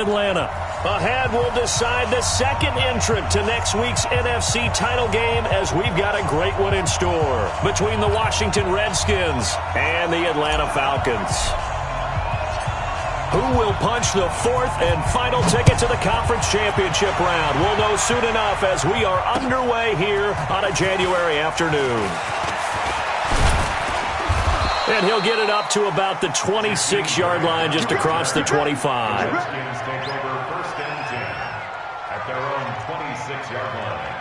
Atlanta. Ahead, we'll decide the second entrant to next week's NFC title game, as we've got a great one in store between the Washington Redskins and the Atlanta Falcons. Who will punch the fourth and final ticket to the conference championship round? We'll know soon enough as we are underway here on a January afternoon. And he'll get it up to about the 26-yard line, just across the 25. Redskins take over first and 10 at their own 26-yard line.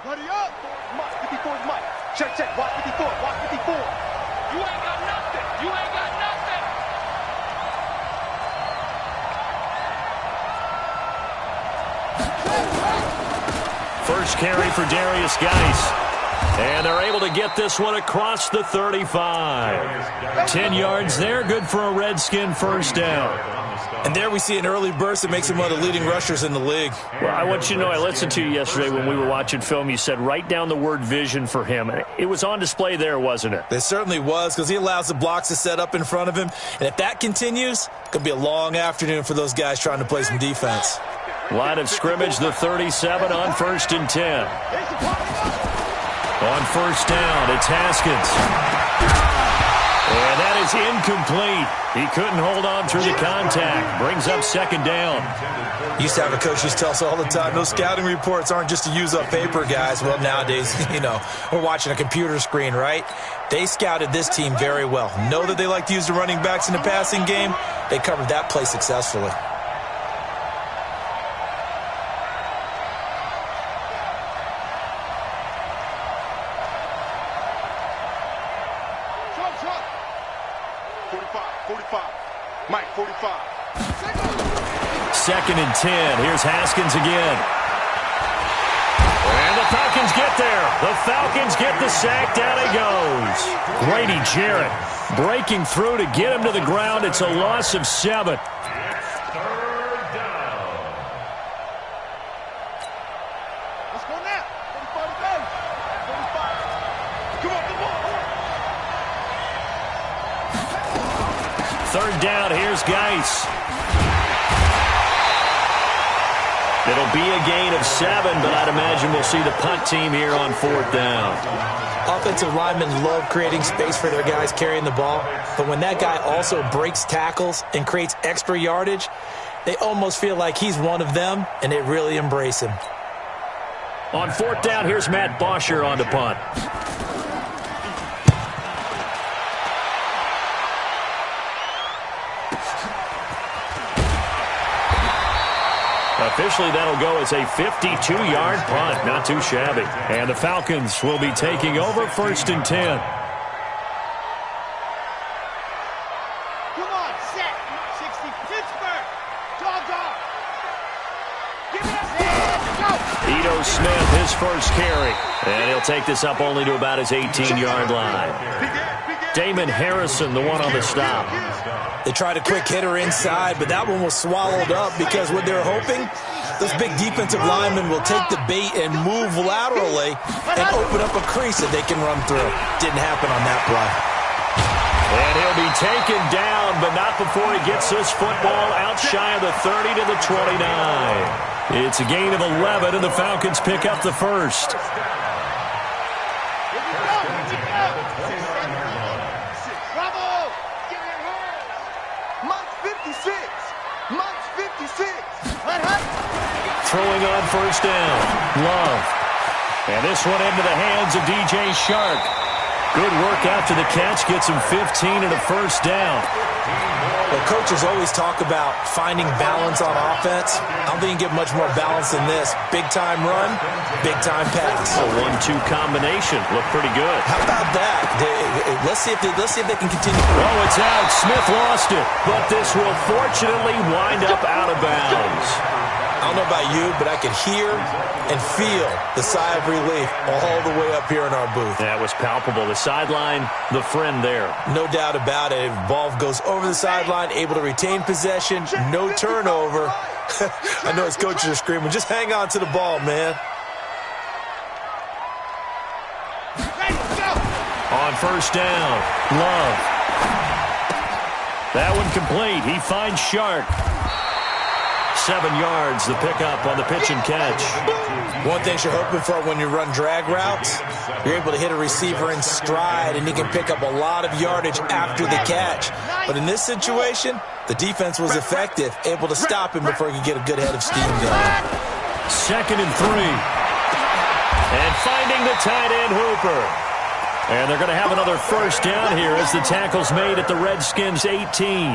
Ready up! Mike, 54 is Mike. Check, check. Watch 54. Watch 54. You ain't got nothing. You ain't got nothing. First carry for Darius Geis. And they're able to get this one across the 35. 10 yards there, good for a Redskin first down. And there we see an early burst that makes him one of the leading rushers in the league. Well, I want you to know, I listened to you yesterday when we were watching film. You said write down the word vision for him. It was on display there, wasn't it? It certainly was, because he allows the blocks to set up in front of him. And if that continues, it's going to be a long afternoon for those guys trying to play some defense. Line of scrimmage, the 37 on first and 10. On first down, it's Haskins. And that is incomplete. He couldn't hold on through the contact. Brings up second down. Used to have a coach used to tell us all the time, those scouting reports aren't just to use up paper, guys. Well, nowadays, we're watching a computer screen, right? They scouted this team very well. Know that they like to use the running backs in the passing game. They covered that play successfully. Mike, 45. Second and 10. Here's Haskins again. And the Falcons get there. The Falcons get the sack. Down he goes. Grady Jarrett breaking through to get him to the ground. It's a loss of 7. Third down, here's Geis. It'll be a gain of 7, but I'd imagine we'll see the punt team here on fourth down. Offensive linemen love creating space for their guys carrying the ball, but when that guy also breaks tackles and creates extra yardage, they almost feel like he's one of them, and they really embrace him. On fourth down, here's Matt Bosher on the punt. Officially, that'll go as a 52-yard punt. Not too shabby. And the Falcons will be taking over first and 10. Come on, set. 60, Pittsburgh. Dog. Give me that. Go. Ito Smith, his first carry. And he'll take this up only to about his 18-yard line. Damon Harrison, the one on the stop. They tried a quick hitter inside, but that one was swallowed up because what they're hoping, those big defensive linemen will take the bait and move laterally and open up a crease that they can run through. Didn't happen on that play. And he'll be taken down, but not before he gets this football out shy of the 30 to the 29. It's a gain of 11, and the Falcons pick up the first. Throwing on first down, Love. And this one into the hands of DJ Shark. Good work after the catch, gets him 15 and a first down. Well, coaches always talk about finding balance on offense. I don't think you get much more balance than this. Big-time run, big-time pass. A 1-2 combination. Looked pretty good. How about that? Let's see if they can continue. Oh, it's out. Smith lost it. But this will fortunately wind up out of bounds. I don't know about you, but I could hear and feel the sigh of relief all the way up here in our booth. That was palpable. The sideline, the friend there. No doubt about it. Ball goes over the sideline, able to retain possession, no turnover. I know his coaches are screaming, just hang on to the ball, man. On first down, Love. That one complete. He finds Shark. 7 yards, the pickup on the pitch and catch. One thing you're hoping for when you run drag routes, you're able to hit a receiver in stride, and he can pick up a lot of yardage after the catch. But in this situation, the defense was effective, able to stop him before he could get a good head of steam going. 2nd and 3. And finding the tight end, Hooper. And they're going to have another first down here as the tackle's made at the Redskins' 18.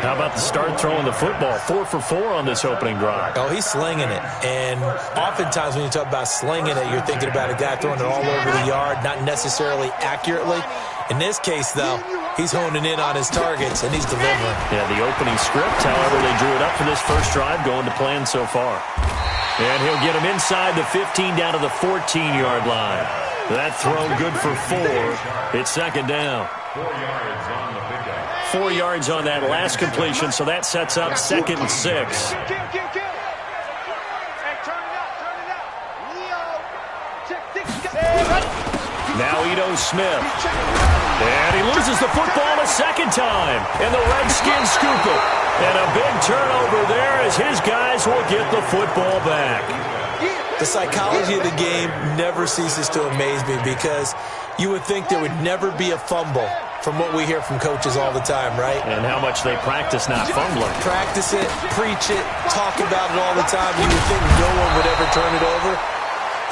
How about the start throwing the football? 4 for 4 on this opening drive. Oh, he's slinging it. And oftentimes when you talk about slinging it, you're thinking about a guy throwing it all over the yard, not necessarily accurately. In this case, though, he's honing in on his targets, and he's delivering. Yeah, the opening script, however, they drew it up for this first drive, going to plan so far. And he'll get him inside the 15 down to the 14-yard line. That throw good for 4. It's 2nd down. 4 yards on the pickup. 4 yards on that last completion, so that sets up 2nd and 6. Now Ito Smith. And he loses the football a second time. And the Redskins scoop it. And a big turnover there as his guys will get the football back. The psychology of the game never ceases to amaze me because you would think there would never be a fumble from what we hear from coaches all the time, right? And how much they practice not fumbling. Practice it, preach it, talk about it all the time. You would think no one would ever turn it over.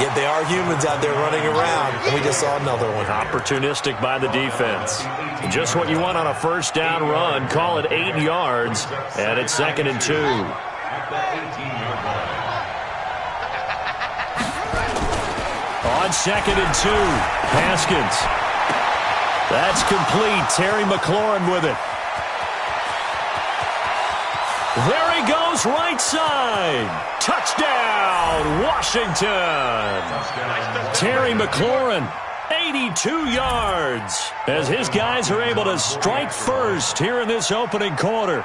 Yet they are humans out there running around, and we just saw another one. Opportunistic by the defense. Just what you want on a first down run. Call it 8 yards, and it's 2nd and 2. At the 18-yard line. On 2nd and 2, Haskins. That's complete. Terry McLaurin with it. There he goes, right side. Touchdown, Washington. Terry McLaurin, 82 yards, as his guys are able to strike first here in this opening quarter.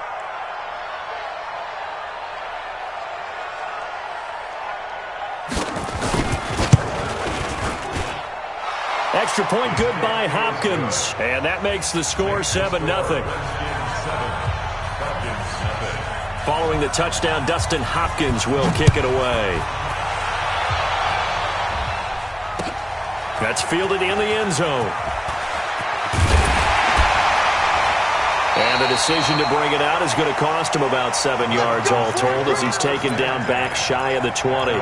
Extra point good by Hopkins. And that makes the score 7-0. Following the touchdown, Dustin Hopkins will kick it away. That's fielded in the end zone. And the decision to bring it out is going to cost him about 7 yards all told as he's taken down back shy of the 20.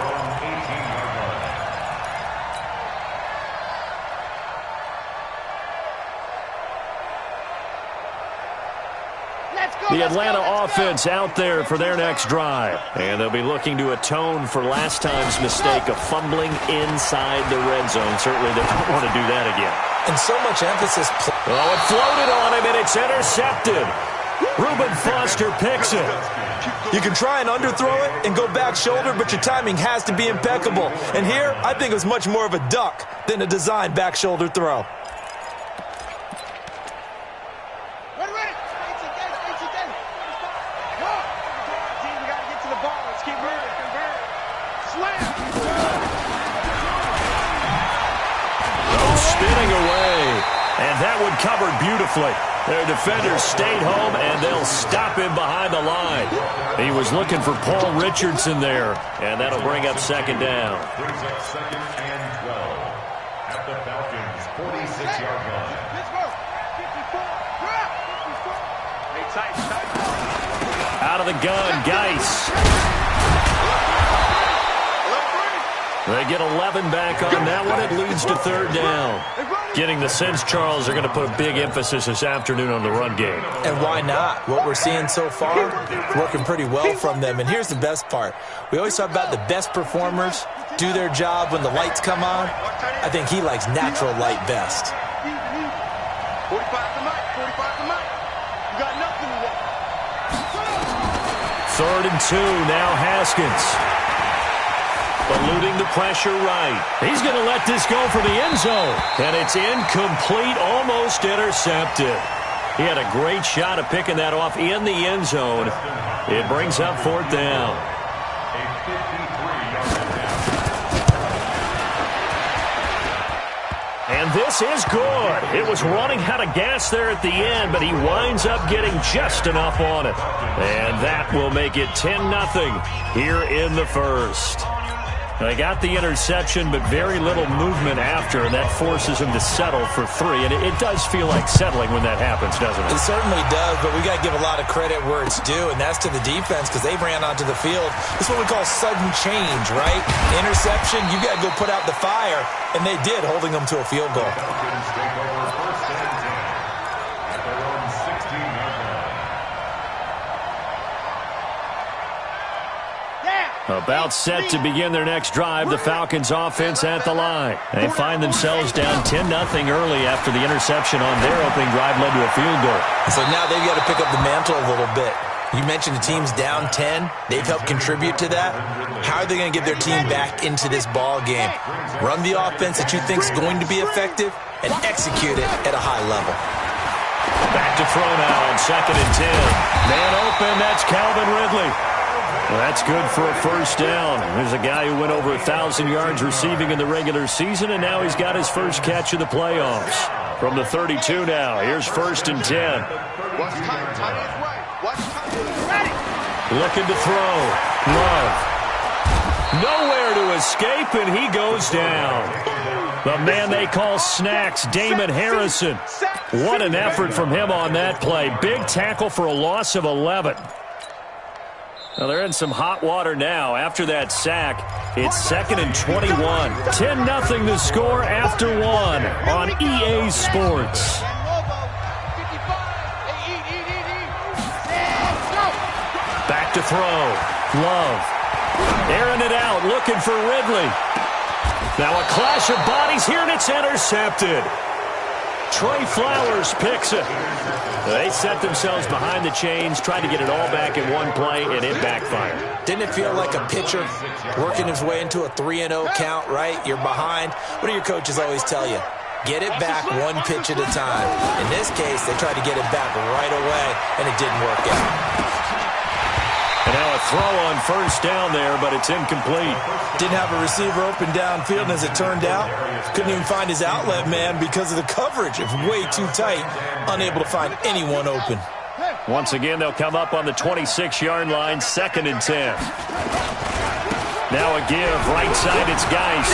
The Atlanta offense out there for their next drive. And they'll be looking to atone for last time's mistake of fumbling inside the red zone. Certainly they don't want to do that again. And so much emphasis. Oh, it floated on him, and it's intercepted. Reuben Foster picks it. You can try and underthrow it and go back shoulder, but your timing has to be impeccable. And here, I think it was much more of a duck than a designed back shoulder throw. And that one covered beautifully. Their defenders stayed home, and they'll stop him behind the line. He was looking for Paul Richardson there, and that'll bring up 2nd down. Brings up 2nd and 12 at the Falcons' 46-yard line. Out of the gun, Geis. They get 11 back on that one. It leads to 3rd down. Getting the sense, Charles, they're going to put a big emphasis this afternoon on the run game. And why not? What we're seeing so far, working pretty well from them. And here's the best part. We always talk about the best performers do their job when the lights come on. I think he likes natural light best. 45 to Mike. 45 to Mike. You got nothing to walk. 3rd and 2, now Haskins. Eluding the pressure right. He's going to let this go for the end zone. And it's incomplete, almost intercepted. He had a great shot of picking that off in the end zone. It brings up 4th down. And this is good. It was running out of gas there at the end, but he winds up getting just enough on it. And that will make it 10-0 here in the first. They got the interception, but very little movement after, and that forces him to settle for 3. And it does feel like settling when that happens, doesn't it? It certainly does, but we got to give a lot of credit where it's due, and that's to the defense because they ran onto the field. It's what we call sudden change, right? Interception, you got to go put out the fire, and they did, holding them to a field goal. About set to begin their next drive, the Falcons offense at the line. They find themselves down 10-0 early after the interception on their opening drive led to a field goal. So now they've got to pick up the mantle a little bit. You mentioned the team's down 10. They've helped contribute to that. How are they going to get their team back into this ball game? Run the offense that you think is going to be effective and execute it at a high level. Back to throw now on 2nd and 10. Man open, that's Calvin Ridley. Well, that's good for a first down. There's a guy who went over 1,000 yards receiving in the regular season, and now he's got his first catch of the playoffs. From the 32 now, here's 1st and 10. Looking to throw. Love. Nowhere to escape, and he goes down. The man they call Snacks, Damon Harrison. What an effort from him on that play. Big tackle for a loss of 11. Well, they're in some hot water now. After that sack, it's 2nd and 21. 10-0 the score after 1 on EA Sports. Back to throw. Love. Airing it out, looking for Ridley. Now a clash of bodies here, and it's intercepted. Trey Flowers picks it. They set themselves behind the chains, tried to get it all back in one play, and it backfired. Didn't it feel like a pitcher working his way into a 3-0 count, right? You're behind. What do your coaches always tell you? Get it back one pitch at a time. In this case, they tried to get it back right away, and it didn't work out. And now a throw on 1st down there, but it's incomplete. Didn't have a receiver open downfield, and as it turned out, couldn't even find his outlet man because of the coverage. It's way too tight, unable to find anyone open. Once again, they'll come up on the 26-yard line, 2nd and 10. Now a give, right side, it's Geis.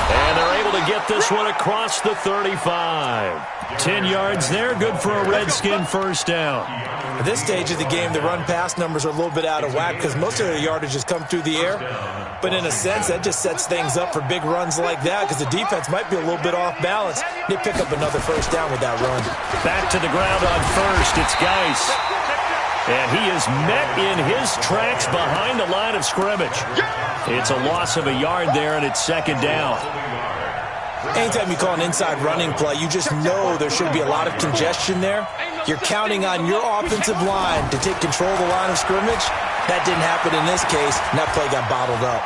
And they're able to get this one across the 35. 10 yards there, good for a Redskin first down. At this stage of the game, the run-pass numbers are a little bit out of whack because most of their yardage has come through the air. But in a sense, that just sets things up for big runs like that because the defense might be a little bit off balance. They pick up another first down with that run. Back to the ground on 1st, it's Geis. And he is met in his tracks behind the line of scrimmage. It's a loss of a yard there, and it's 2nd down. Anytime you call an inside running play, you just know there should be a lot of congestion there. You're counting on your offensive line to take control of the line of scrimmage. That didn't happen in this case, and that play got bottled up.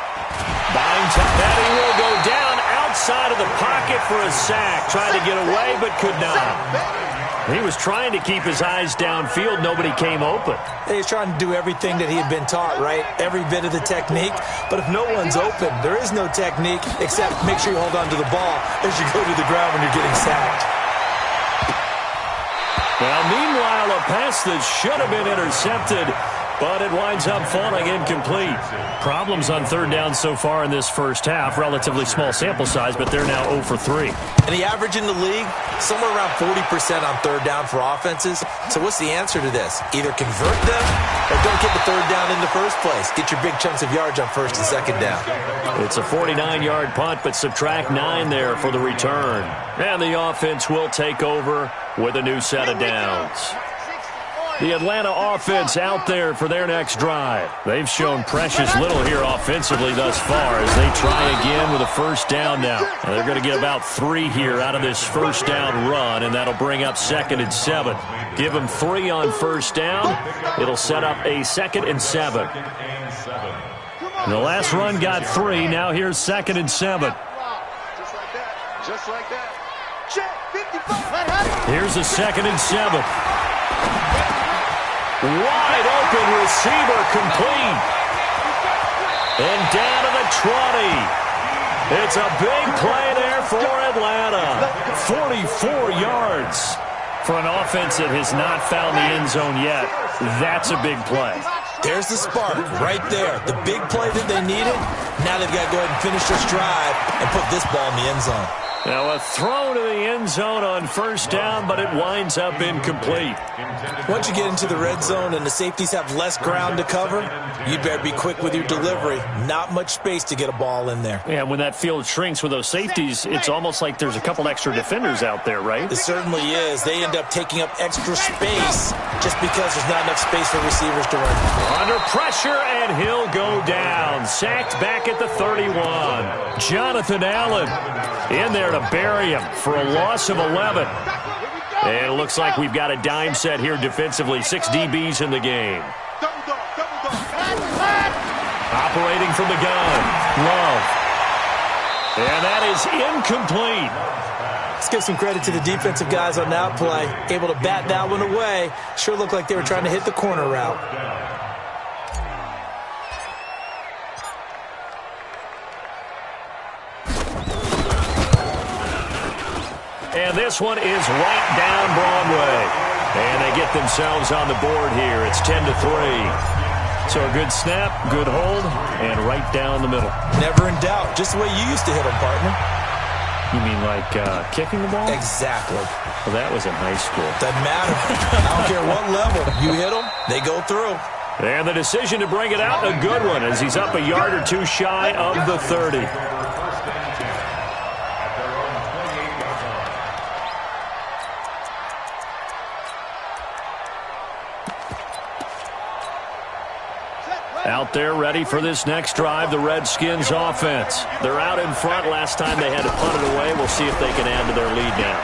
Buying time, and he will go down outside of the pocket for a sack. Tried to get away, but could not. He was trying to keep his eyes downfield. Nobody came open. He's trying to do everything that he had been taught, right? Every bit of the technique. But if no one's open, there is no technique except make sure you hold on to the ball as you go to the ground when you're getting sacked. Well, meanwhile, a pass that should have been intercepted, but it winds up falling incomplete. Problems on 3rd down so far in this first half. Relatively small sample size, but they're now 0 for 3. And the average in the league, somewhere around 40% on 3rd down for offenses. So what's the answer to this? Either convert them or don't get the 3rd down in the first place. Get your big chunks of yards on 1st and 2nd down. It's a 49-yard punt, but subtract 9 there for the return. And the offense will take over with a new set of downs. The Atlanta offense out there for their next drive. They've shown precious little here offensively thus far as they try again with a first down now. And they're going to get about 3 here out of this first down run, and that'll bring up 2nd and 7. Give them 3 on first down. It'll set up a 2nd and 7. And the last run got 3. Now here's 2nd and 7. Just like that. Just like that. Here's a 2nd and 7. Wide open receiver complete. And down to the 20. It's a big play there for Atlanta. 44 yards. For an offense that has not found the end zone yet, that's a big play. There's the spark right there. The big play that they needed. Now they've got to go ahead and finish this drive and put this ball in the end zone. Now a throw to the end zone on 1st down, but it winds up incomplete. Once you get into the red zone and the safeties have less ground to cover, you better be quick with your delivery. Not much space to get a ball in there. Yeah, when that field shrinks with those safeties, it's almost like there's a couple extra defenders out there, right? It certainly is. They end up taking up extra space just because there's not enough space for receivers to run. Under pressure, and he'll go down. Sacked back at the 31. Jonathan Allen in there to bury him for a loss of 11. And it looks like we've got a dime set here defensively. 6 DBs in the game. Operating from the gun, Love. And that is incomplete. Let's give some credit to the defensive guys on that play. Able to bat that one away. Sure looked like they were trying to hit the corner route. And this one is right down Broadway. And they get themselves on the board here. It's 10-3. So a good snap, good hold, and right down the middle. Never in doubt. Just the way you used to hit them, partner. You mean like kicking the ball? Exactly. Well, that was in high school. Doesn't matter. I don't care what level. You hit them, they go through. And the decision to bring it out, a good one, as he's up a yard or two shy of the 30. Out there ready for this next drive, the Redskins offense. They're out in front. Last time they had to punt it away. We'll see if they can add to their lead now.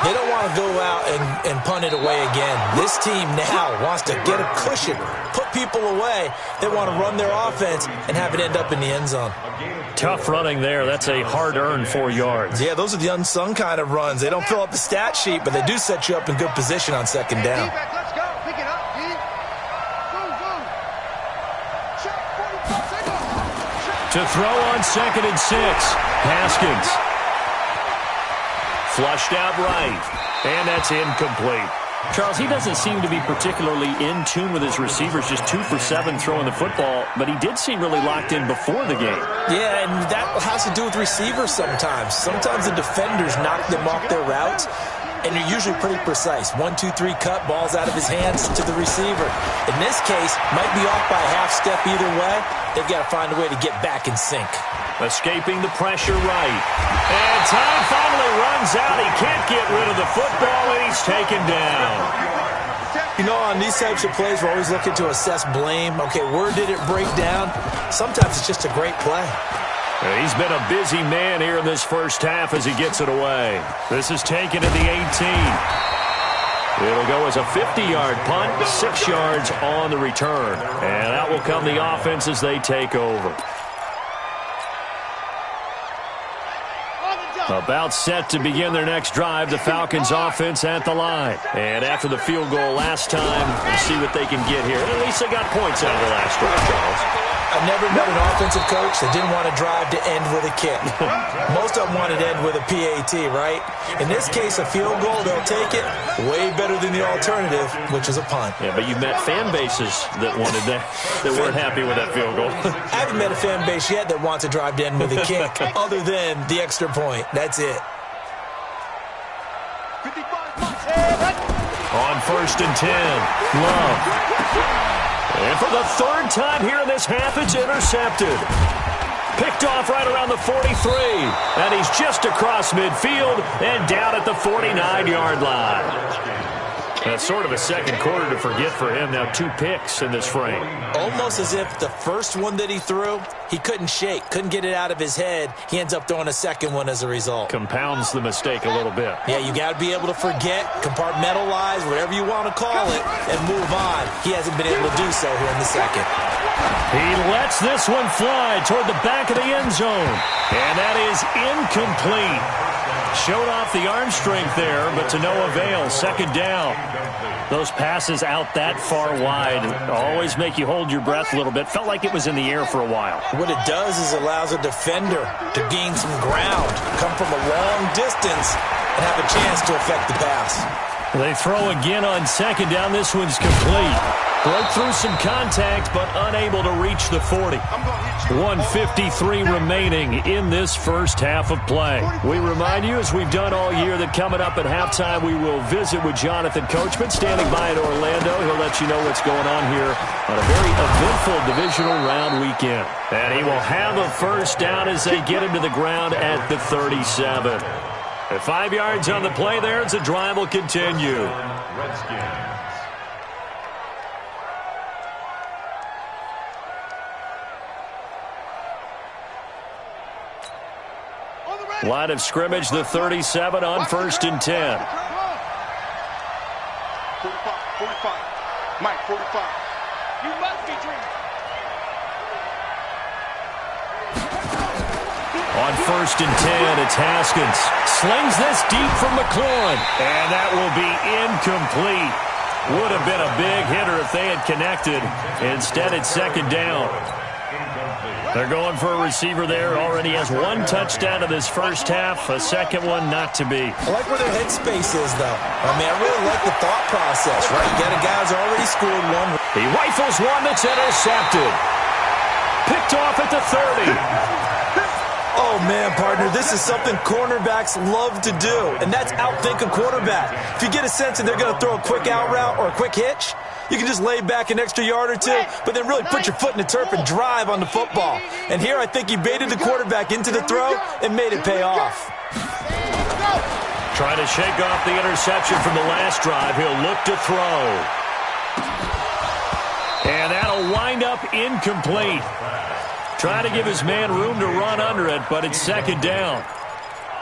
They don't want to go out and punt it away again. This team now wants to get a cushion, put people away. They want to run their offense and have it end up in the end zone. Tough running there. That's a hard-earned 4 yards. Yeah, those are the unsung kind of runs. They don't fill up the stat sheet, but they do set you up in good position on 2nd down. To throw on 2nd and 6. Haskins. Flushed out right. And that's incomplete. Charles, he doesn't seem to be particularly in tune with his receivers, just 2 for 7 throwing the football, but he did seem really locked in before the game. Yeah, and that has to do with receivers sometimes. Sometimes the defenders knock them off their routes, and you're usually pretty precise. 1, 2, 3 cut, balls out of his hands to the receiver. In this case, might be off by a half step either way. They've got to find a way to get back in sync. Escaping the pressure right. And time finally runs out. He can't get rid of the football, and he's taken down. You know, on these types of plays, we're always looking to assess blame. Okay, where did it break down? Sometimes it's just a great play. He's been a busy man here in this first half as he gets it away. This is taken at the 18. It'll go as a 50-yard punt, 6 yards on the return. And out will come the offense as they take over. About set to begin their next drive, the Falcons offense at the line. And after the field goal last time, we'll see what they can get here. At least they got points out of the last drive, Charles. I've never met an offensive coach that didn't want to drive to end with a kick. Most of them wanted to end with a PAT, right? In this case, a field goal, they'll take it. Way better than the alternative, which is a punt. Yeah, but you met fan bases that wanted that weren't happy with that field goal. I haven't met a fan base yet that wants to drive to end with a kick, other than the extra point. That's it. On 1st and 10, Love. And for the 3rd time here in this half, it's intercepted. Picked off right around the 43. And he's just across midfield and down at the 49-yard line. That's sort of a second quarter to forget for him. Now 2 picks in this frame. Almost as if the first one that he threw, he couldn't shake, couldn't get it out of his head. He ends up throwing a second one as a result. Compounds the mistake a little bit. Yeah, you got to be able to forget, compartmentalize, whatever you want to call it, and move on. He hasn't been able to do so here in the second. He lets this one fly toward the back of the end zone. And that is incomplete. Showed off the arm strength there, but to no avail. Second down. Those passes out that far wide always make you hold your breath a little bit. Felt like it was in the air for a while. What it does is allows a defender to gain some ground, come from a long distance, and have a chance to affect the pass. They throw again on second down. This one's complete. Broke through some contact, but unable to reach the 40. 1:53 remaining in this first half of play. We remind you, as we've done all year, that coming up at halftime, we will visit with Jonathan Coachman, standing by in Orlando. He'll let you know what's going on here on a very eventful divisional round weekend. And he will have a first down as they get him to the ground at the 37. At 5 yards on the play there, as the drive will continue. Redskins. Line of scrimmage, the 37 on 1st and 10. 45. Mike, 45. You must be dreaming. On 1st and 10, it's Haskins. Slings this deep from McLaurin. And that will be incomplete. Would have been a big hitter if they had connected. Instead, it's second down. They're going for a receiver there. Already has one touchdown in this first half. A second one not to be. I like where their headspace is, though. I mean, I really like the thought process, right? You got a guy who's already scored one. He rifles one that's intercepted. Picked off at the 30. Oh, man, partner, this is something cornerbacks love to do, and that's outthink a quarterback. If you get a sense that they're going to throw a quick out route or a quick hitch, you can just lay back an extra yard or two, but then really put your foot in the turf and drive on the football. And here I think he baited the quarterback into the throw and made it pay off. Trying to shake off the interception from the last drive. He'll look to throw. And that'll wind up incomplete. Trying to give his man room to run under it, but it's second down.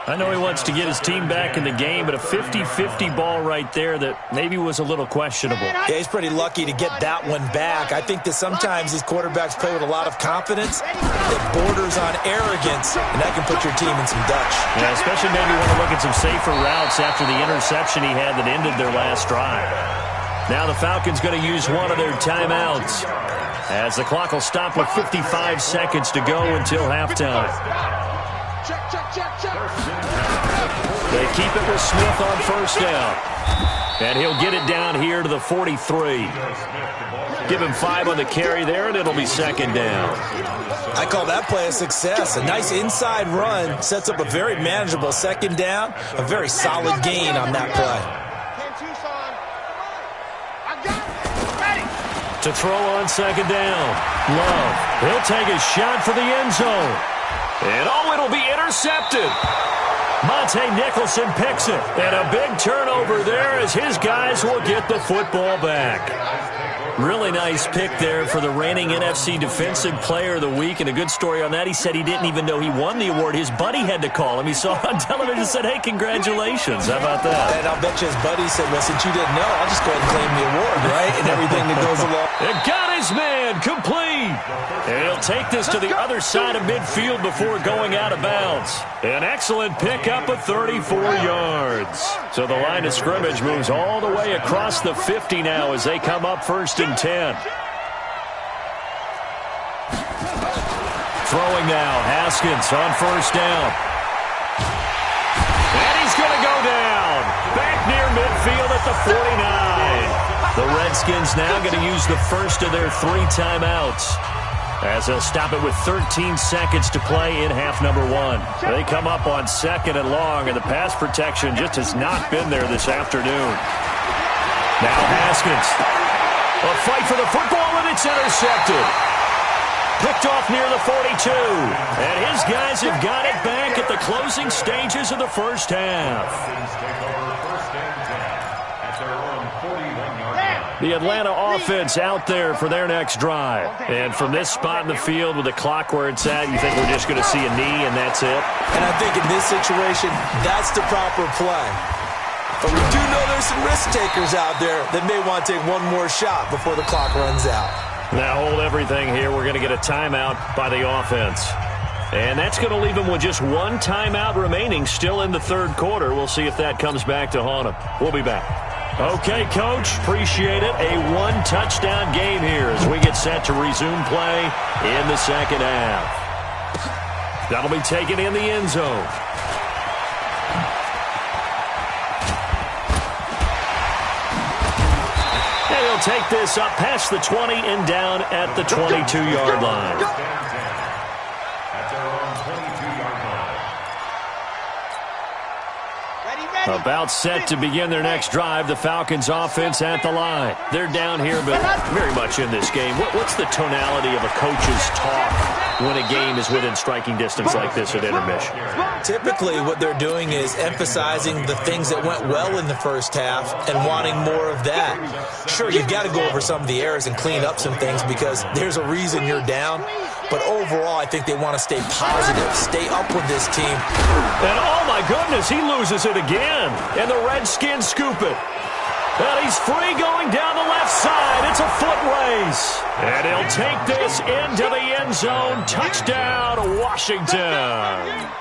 I know he wants to get his team back in the game, but a 50-50 ball right there that maybe was a little questionable. Yeah, he's pretty lucky to get that one back. I think that sometimes these quarterbacks play with a lot of confidence that borders on arrogance, and that can put your team in some Dutch. Yeah, especially maybe want to look at some safer routes after the interception he had that ended their last drive. Now the Falcons going to use one of their timeouts, as the clock will stop with 55 seconds to go until halftime. They keep it with Smith on first down. And he'll get it down here to the 43. Give him 5 on the carry there, and it'll be second down. I call that play a success. A nice inside run sets up a very manageable second down. A very solid gain on that play. To throw on second down. Love. He'll take a shot for the end zone. And it'll be intercepted. Monte Nicholson picks it. And a big turnover there as his guys will get the football back. Really nice pick there for the reigning NFC Defensive Player of the Week. And a good story on that. He said he didn't even know he won the award. His buddy had to call him. He saw it on television and said, hey, congratulations. How about that? And I'll bet you his buddy said, well, since you didn't know, I'll just go ahead and claim the award, right? And everything that goes along. And got his man complete. And he'll take this to the other side of midfield before going out of bounds. An excellent pickup of 34 yards. So the line of scrimmage moves all the way across the 50 now as they come up first and 10. Throwing now, Haskins on first down. And he's going to go down. Back near midfield at the 49. The Redskins now going to use the first of their 3 timeouts, as they'll stop it with 13 seconds to play in half number 1. They come up on second and long, and the pass protection just has not been there this afternoon. Now Haskins. A fight for the football, and it's intercepted. Picked off near the 42. And his guys have got it back at the closing stages of the first half. The Atlanta offense out there for their next drive. And from this spot in the field with the clock where it's at, you think we're just going to see a knee and that's it? And I think in this situation, that's the proper play. But we do know there's some risk takers out there that may want to take one more shot before the clock runs out. Now hold everything here. We're going to get a timeout by the offense. And that's going to leave them with just one timeout remaining still in the third quarter. We'll see if that comes back to haunt them. We'll be back. Okay, Coach, appreciate it. A one-touchdown game here as we get set to resume play in the second half. That'll be taken in the end zone. And he'll take this up past the 20 and down at the 22-yard line. About set to begin their next drive, the Falcons offense at the line. They're down here, but very much in this game. What's the tonality of a coach's talk when a game is within striking distance like this at intermission? Typically, what they're doing is emphasizing the things that went well in the first half and wanting more of that. Sure, you've got to go over some of the errors and clean up some things because there's a reason you're down. But overall, I think they want to stay positive, stay up with this team. And oh my goodness, he loses it again. And the Redskins scoop it. And he's free going down the left side. It's a foot race. And he'll take this into the end zone. Touchdown, Washington.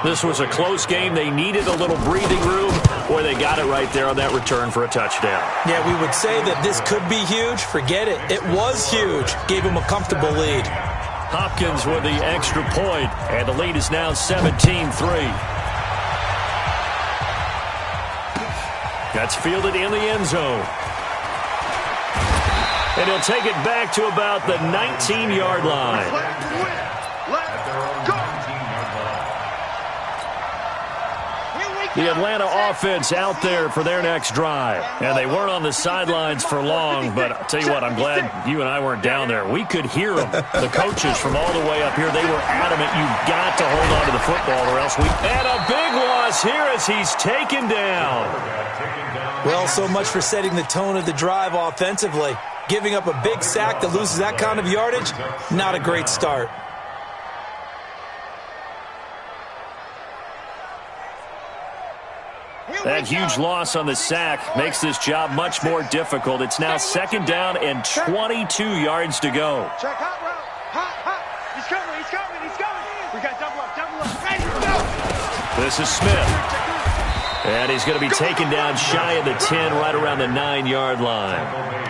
This was a close game. They needed a little breathing room, or they got it right there on that return for a touchdown. Yeah, we would say that this could be huge. Forget it. It was huge. Gave him a comfortable lead. Hopkins with the extra point, and the lead is now 17-3. That's fielded in the end zone. And he'll take it back to about the 19-yard line. The Atlanta offense out there for their next drive. And they weren't on the sidelines for long, but I'll tell you what, I'm glad you and I weren't down there. We could hear them. The coaches from all the way up here, they were adamant, you've got to hold on to the football or else we... And a big loss here as he's taken down. Well, so much for setting the tone of the drive offensively. Giving up a big sack that loses that kind of yardage, not a great start. That huge loss on the sack makes this job much more difficult. It's now second down and 22 yards to go. Check hot route. Hot. He's coming. We got double up. Ready, go. This is Smith. And he's going to be taken down shy of the 10, right around the 9-yard line.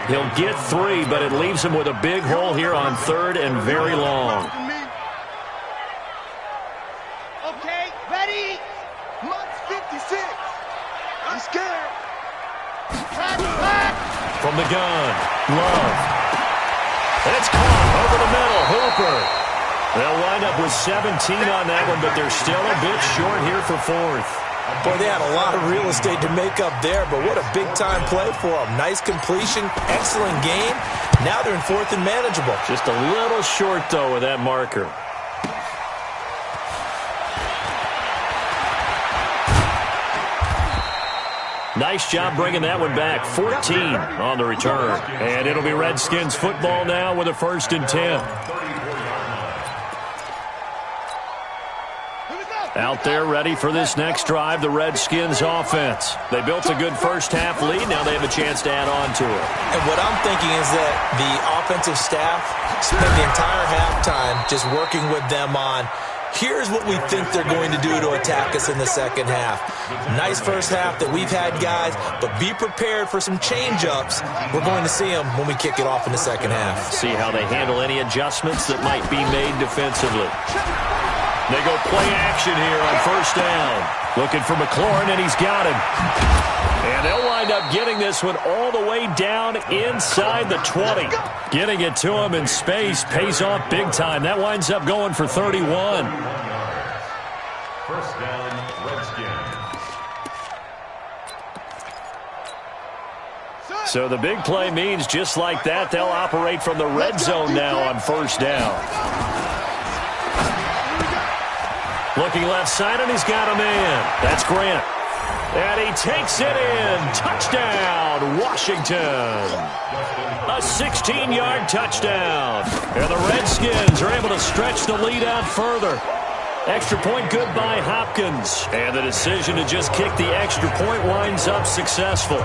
He'll get 3, but it leaves him with a big hole here on third and very long. Okay, ready. Months 56. I'm scared. From the gun, Love. It's caught over the middle, Hooper. They'll wind up with 17 on that one, but they're still a bit short here for fourth. Boy, they had a lot of real estate to make up there, but what a big-time play for them. Nice completion, excellent game. Now they're in fourth and manageable. Just a little short, though, with that marker. Nice job bringing that one back. 14 on the return. And it'll be Redskins football now with a 1st and 10. Out there ready for this next drive, the Redskins offense. They built a good first half lead. Now they have a chance to add on to it. And what I'm thinking is that the offensive staff spent the entire halftime just working with them on, here's what we think they're going to do to attack us in the second half. Nice first half that we've had, guys, but be prepared for some change-ups. We're going to see them when we kick it off in the second half. See how they handle any adjustments that might be made defensively. They go play action here on 1st down. Looking for McLaurin, and he's got him. And they'll wind up getting this one all the way down inside the 20. Getting it to him in space pays off big time. That winds up going for 31. 1st down, Redskins. So the big play means just like that, they'll operate from the red zone now on 1st down. Looking left side, and he's got a man. That's Grant. And he takes it in. Touchdown, Washington. A 16-yard touchdown. And the Redskins are able to stretch the lead out further. Extra point good by Hopkins. And the decision to just kick the extra point winds up successful.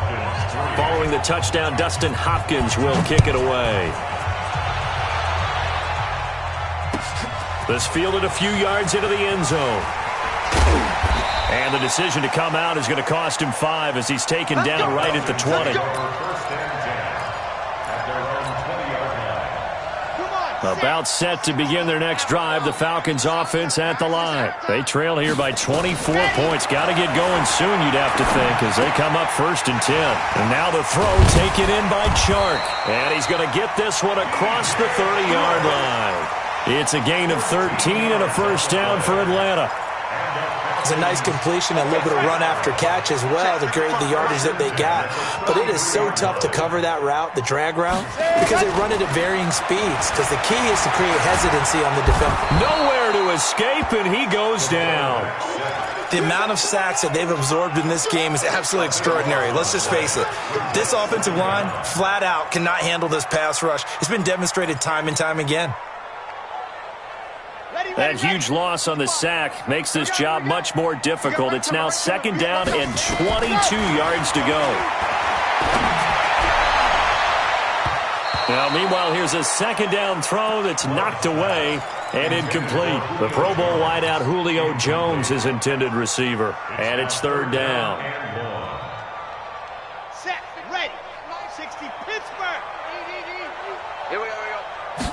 Following the touchdown, Dustin Hopkins will kick it away. This fielded a few yards into the end zone. And the decision to come out is going to cost him 5 as he's taken down right at the 20. About set to begin their next drive, the Falcons offense at the line. They trail here by 24 points. Got to get going soon, you'd have to think, as they come up 1st and 10. And now the throw taken in by Chark. And he's going to get this one across the 30-yard line. It's a gain of 13 and a first down for Atlanta. It's a nice completion, a little bit of run after catch as well to create the yardage that they got. But it is so tough to cover that route, the drag route, because they run it at varying speeds. Because the key is to create hesitancy on the defender. Nowhere to escape, and he goes down. The amount of sacks that they've absorbed in this game is absolutely extraordinary. Let's just face it. This offensive line, flat out, cannot handle this pass rush. It's been demonstrated time and time again. That huge loss on the sack makes this job much more difficult. It's now 2nd down and 22 yards to go. Now, meanwhile, here's a 2nd down throw that's knocked away and incomplete. The Pro Bowl wideout Julio Jones is intended receiver, and it's 3rd down. Set, ready, 60 Pittsburgh. Here we go.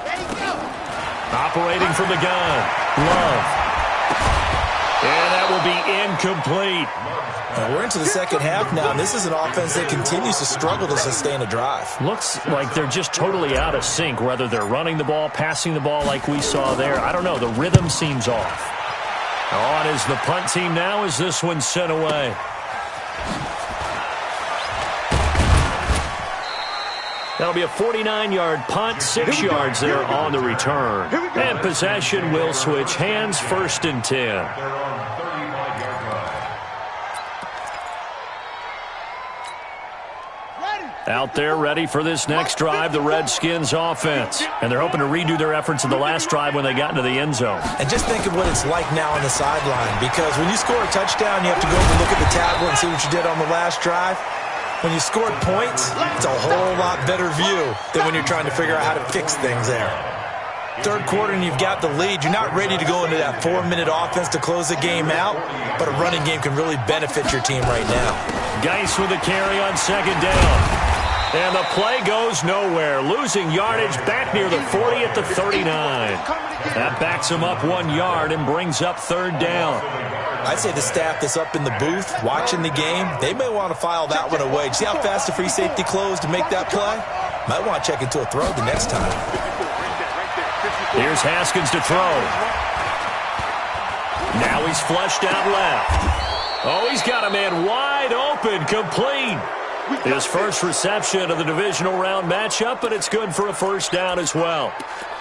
Ready, go. Operating from the gun, Love. And that will be incomplete. We're into the second half now, and this is an offense that continues to struggle to sustain a drive. Looks like they're just totally out of sync, whether they're running the ball, passing the ball like we saw there. I don't know. The rhythm seems off. On is the punt team now as this one's sent away. That'll be a 49-yard punt, 6 yards there on the return. And possession will switch hands, 1st and 10. Out there ready for this next drive, the Redskins offense. And they're hoping to redo their efforts in the last drive when they got into the end zone. And just think of what it's like now on the sideline, because when you score a touchdown, you have to go over and look at the tablet and see what you did on the last drive. When you scored points, it's a whole lot better view than when you're trying to figure out how to fix things there. 3rd quarter and you've got the lead. You're not ready to go into that 4-minute offense to close the game out, but a running game can really benefit your team right now. Geis with a carry on 2nd down. And the play goes nowhere. Losing yardage back near the 40 at the 39. That backs him up 1 yard and brings up 3rd down. I'd say the staff that's up in the booth watching the game, they may want to file that one away. See how fast the free safety closed to make that play? Might want to check into a throw the next time. Here's Haskins to throw. Now he's flushed out left. Oh, he's got a man wide open, complete. His first reception of the divisional round matchup, but it's good for a first down as well.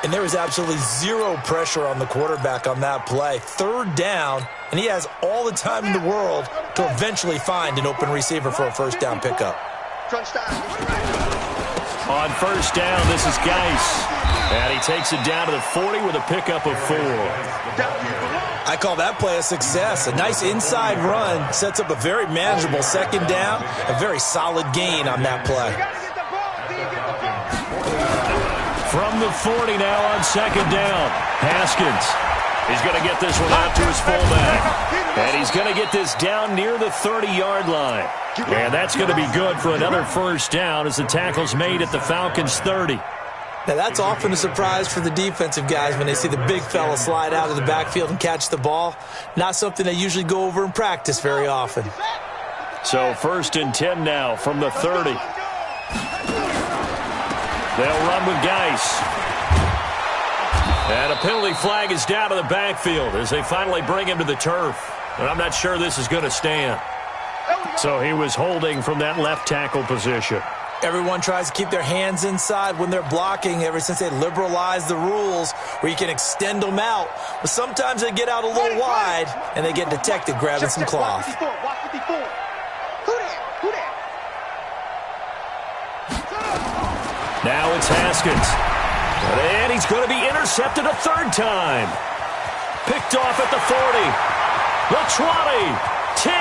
And there was absolutely zero pressure on the quarterback on that play. 3rd down, and he has all the time in the world to eventually find an open receiver for a first down pickup. On first down, this is Geis. And he takes it down to the 40 with a pickup of 4. I call that play a success. A nice inside run sets up a very manageable 2nd down, a very solid gain on that play. From the 40 now on 2nd down, Haskins. He's going to get this one out to his fullback. And he's going to get this down near the 30-yard line. And that's going to be good for another first down as the tackle's made at the Falcons' 30. Now, that's often a surprise for the defensive guys when they see the big fella slide out of the backfield and catch the ball. Not something they usually go over in practice very often. So 1st and 10 now from the 30. They'll run with Geis. And a penalty flag is down to the backfield as they finally bring him to the turf. And I'm not sure this is going to stand. So he was holding from that left tackle position. Everyone tries to keep their hands inside when they're blocking ever since they liberalized the rules where you can extend them out. But sometimes they get out a little wide and they get detected grabbing some cloth. Now it's Haskins. And he's going to be intercepted a 3rd time. Picked off at the 40. The 20. 10.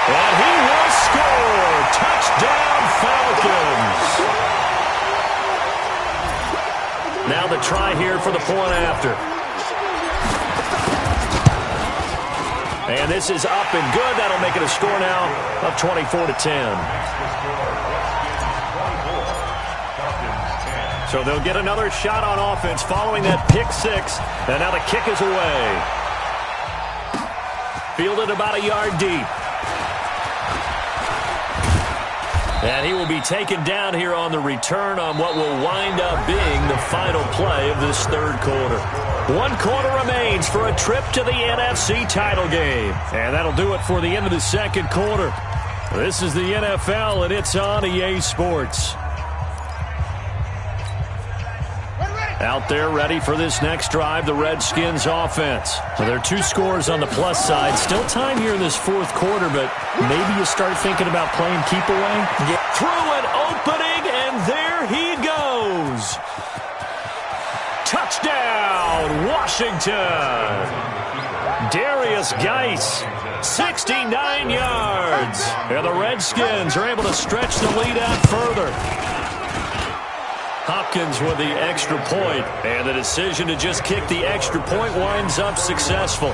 And he will score. Touchdown, Falcons. Now the try here for the point after. And this is up and good. That'll make it a score now of 24-10. So they'll get another shot on offense following that pick six. And now the kick is away. Fielded about a yard deep. And he will be taken down here on the return on what will wind up being the final play of this third quarter. 1 quarter remains for a trip to the NFC title game. And that'll do it for the end of the second quarter. This is the NFL, and it's on EA Sports. Out there ready for this next drive, the Redskins offense. So there are 2 scores on the plus side. Still time here in this fourth quarter, but maybe you start thinking about playing keep away. Yeah. Through an opening, and there he goes. Touchdown, Washington. Darius Geis, 69 yards. And the Redskins are able to stretch the lead out further. Hopkins with the extra point, and the decision to just kick the extra point winds up successful.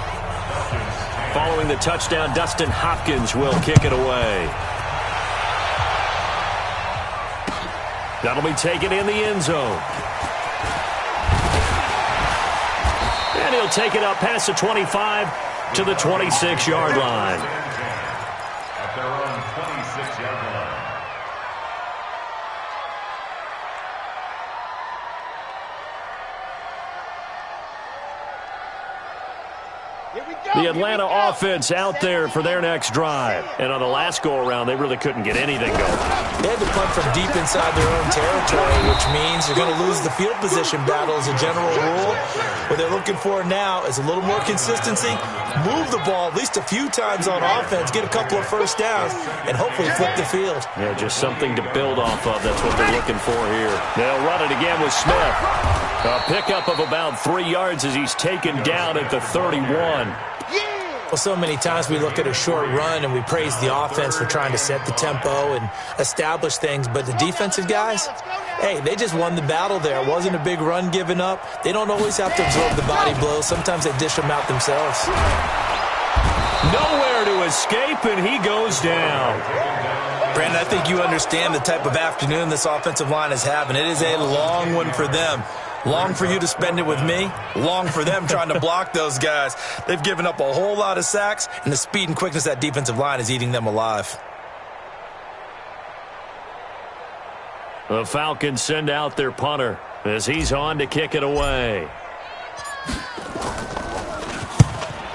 Following the touchdown, Dustin Hopkins will kick it away. That'll be taken in the end zone. And he'll take it up past the 25 to the 26-yard line. At their own 26-yard line. The Atlanta offense out there for their next drive. And on the last go-around, they really couldn't get anything going. They had to punt from deep inside their own territory, which means they're going to lose the field position battle as a general rule. What they're looking for now is a little more consistency, move the ball at least a few times on offense, get a couple of first downs, and hopefully flip the field. Yeah, just something to build off of. That's what they're looking for here. They'll run it again with Smith. A pickup of about 3 yards as he's taken down at the 31. Well, so many times we look at a short run and we praise the offense for trying to set the tempo and establish things, but the defensive guys, hey, they just won the battle there. It wasn't a big run given up. They don't always have to absorb the body blows. Sometimes they dish them out themselves. Nowhere to escape, and he goes down. Brandon, I think you understand the type of afternoon this offensive line is having. It is a long one for them. Long for you to spend it with me. Long for them trying to block those guys. They've given up a whole lot of sacks, and the speed and quickness of that defensive line is eating them alive. The Falcons send out their punter as he's on to kick it away.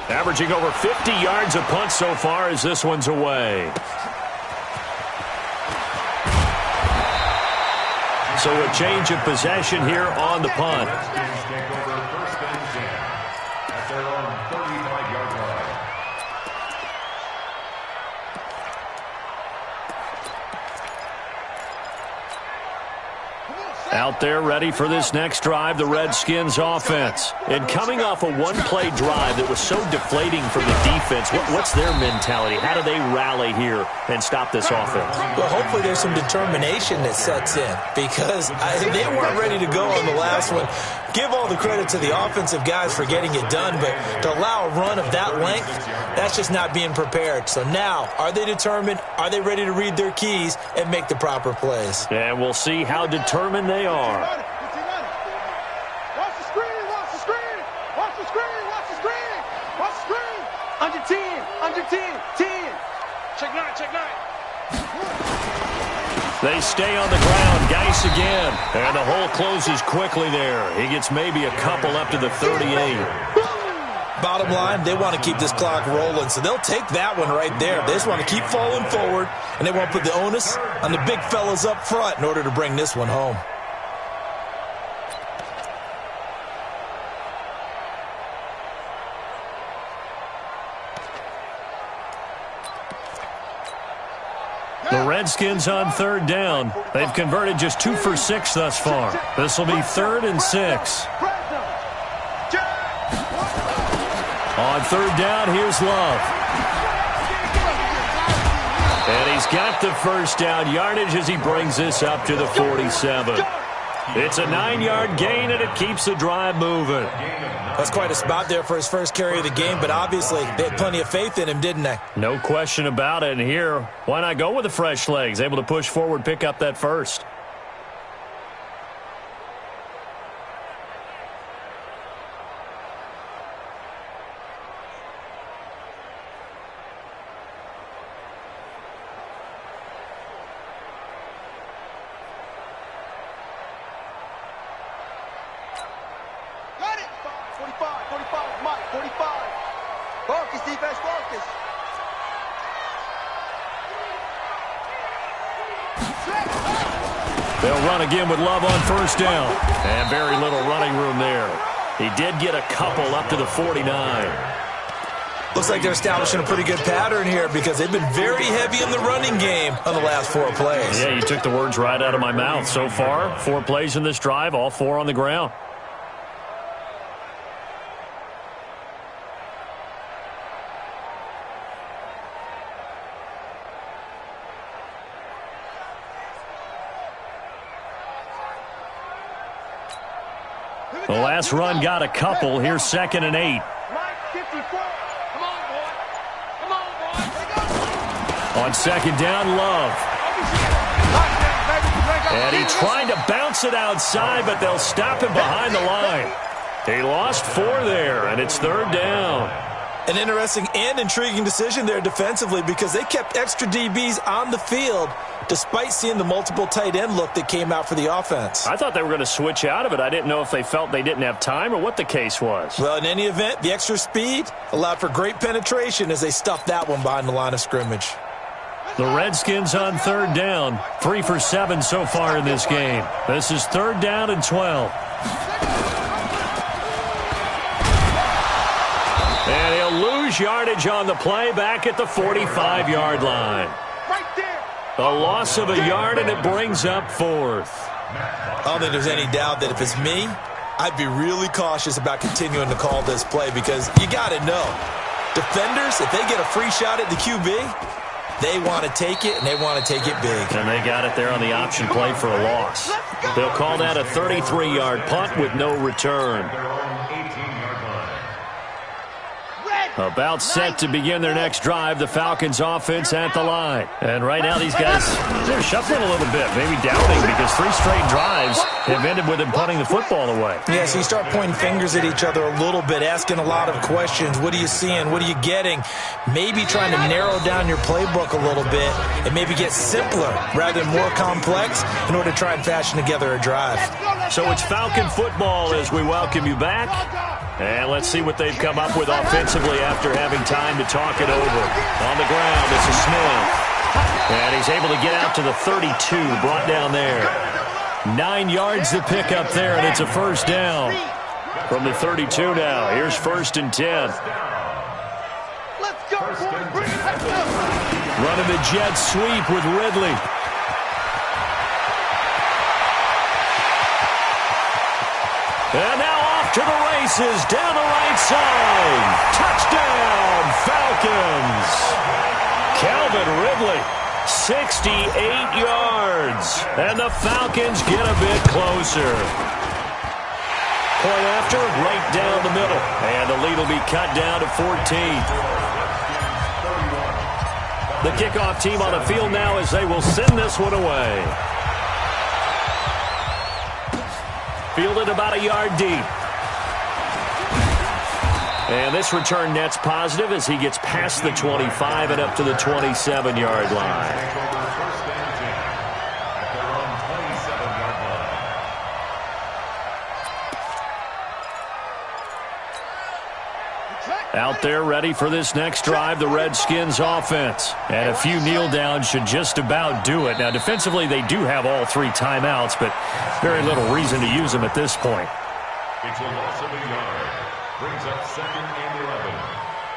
Averaging over 50 yards a punt so far as this one's away. So a change of possession here on the punt. Take over first and 10 at their own 35-yard line. Out there ready for this next drive, the Redskins offense. And coming off a one-play drive that was so deflating from the defense, what's their mentality? How do they rally here and stop this offense? Well, hopefully there's some determination that sets in because they weren't ready to go on the last one. Give all the credit to the offensive guys for getting it done, but to allow a run of that length, that's just not being prepared. So now, are they determined? Are they ready to read their keys and make the proper plays? And we'll see how determined they are. Watch the screen, watch the screen, watch the screen, watch the screen, watch the screen. Under 10, 10. Check 9, check 9. They stay on the ground. Geis again. And the hole closes quickly there. He gets maybe a couple up to the 38. Bottom line, they want to keep this clock rolling, so they'll take that one right there. They just want to keep falling forward, and they want to put the onus on the big fellas up front in order to bring this one home. The Redskins on third down. They've converted just 2 for 6 thus far. This will be 3rd and 6. On third down, here's Love. And he's got the first down yardage as he brings this up to the 47. It's a 9-yard gain, and it keeps the drive moving. That's quite a spot there for his first carry of the game, but obviously they had plenty of faith in him, didn't they? No question about it. And here, why not go with the fresh legs? Able to push forward, pick up that first. Focus, defense, focus. They'll run again with Love on first down. And very little running room there. He did get a couple up to the 49. Looks like they're establishing a pretty good pattern here because they've been very heavy in the running game on the last 4 plays. Yeah, you took the words right out of my mouth. So far, 4 plays in this drive, all 4 on the ground. The last run got a couple. Here's 2nd and 8. Come on, boy. Come on, boy. On 2nd down, Love. And he tried to bounce it outside, but they'll stop him behind the line. He lost 4 there, and it's 3rd down. An interesting and intriguing decision there defensively because they kept extra DBs on the field despite seeing the multiple tight end look that came out for the offense. I thought they were going to switch out of it. I didn't know if they felt they didn't have time or what the case was. Well, in any event, the extra speed allowed for great penetration as they stuffed that one behind the line of scrimmage. The Redskins on 3rd down. 3 for 7 so far in this game. This is 3rd down and 12. And he'll lose yardage on the play back at the 45-yard line. Right there. A loss of a yard, and it brings up 4th. I don't think there's any doubt that if it's me, I'd be really cautious about continuing to call this play because you got to know, defenders, if they get a free shot at the QB, they want to take it, and they want to take it big. And they got it there on the option play for a loss. They'll call that a 33-yard punt with no return. About set to begin their next drive, the Falcons offense at the line. And right now these guys, they're shuffling a little bit, maybe doubting because 3 straight drives have ended with them punting the football away. Yeah, so you start pointing fingers at each other a little bit, asking a lot of questions. What are you seeing? What are you getting? Maybe trying to narrow down your playbook a little bit and maybe get simpler rather than more complex in order to try and fashion together a drive. So it's Falcon football as we welcome you back. And let's see what they've come up with offensively after having time to talk it over. On the ground, this is Smith. And he's able to get out to the 32, brought down there. 9 yards to pick up there, and it's a first down. From the 32 now, here's 1st and 10. Let's go, boy. Running the jet sweep with Ridley. And now off to the races, down the right side. Touchdown, Falcons. Calvin Ridley, 68 yards. And the Falcons get a bit closer. Point after, right down the middle. And the lead will be cut down to 14. The kickoff team on the field now as they will send this one away. Fielded about a yard deep. And this return net's positive as he gets past the 25 and up to the 27-yard line. Out there ready for this next drive, the Redskins offense. And a few kneel downs should just about do it. Now, defensively, they do have all 3 timeouts, but very little reason to use them at this point. It's a loss of a yard. Brings up 2nd and 11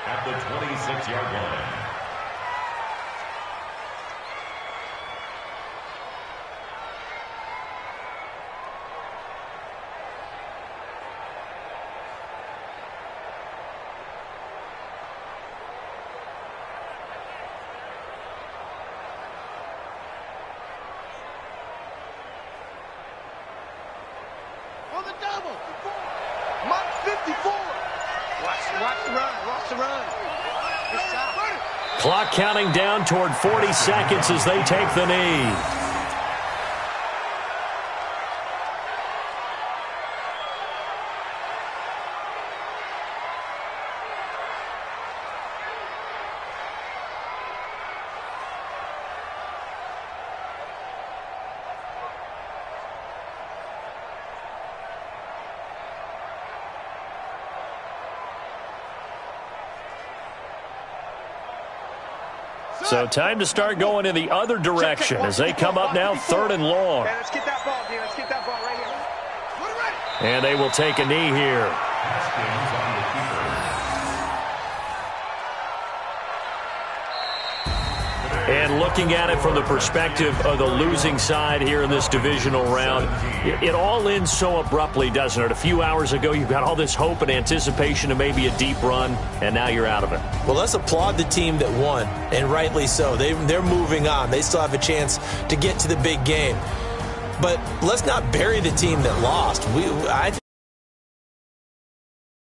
at the 26-yard line. Mike 54. Watch the run. Watch the run. Clock counting down toward 40 seconds as they take the knee. So time to start going in the other direction as they come up now 3rd and long. Let's get that ball, dude. Let's get that ball right here. And they will take a knee here. And looking at it from the perspective of the losing side here in this divisional round, it all ends so abruptly, doesn't it? A few hours ago, you've got all this hope and anticipation of maybe a deep run, and now you're out of it. Well, let's applaud the team that won, and rightly so. They're moving on. They still have a chance to get to the big game. But let's not bury the team that lost. I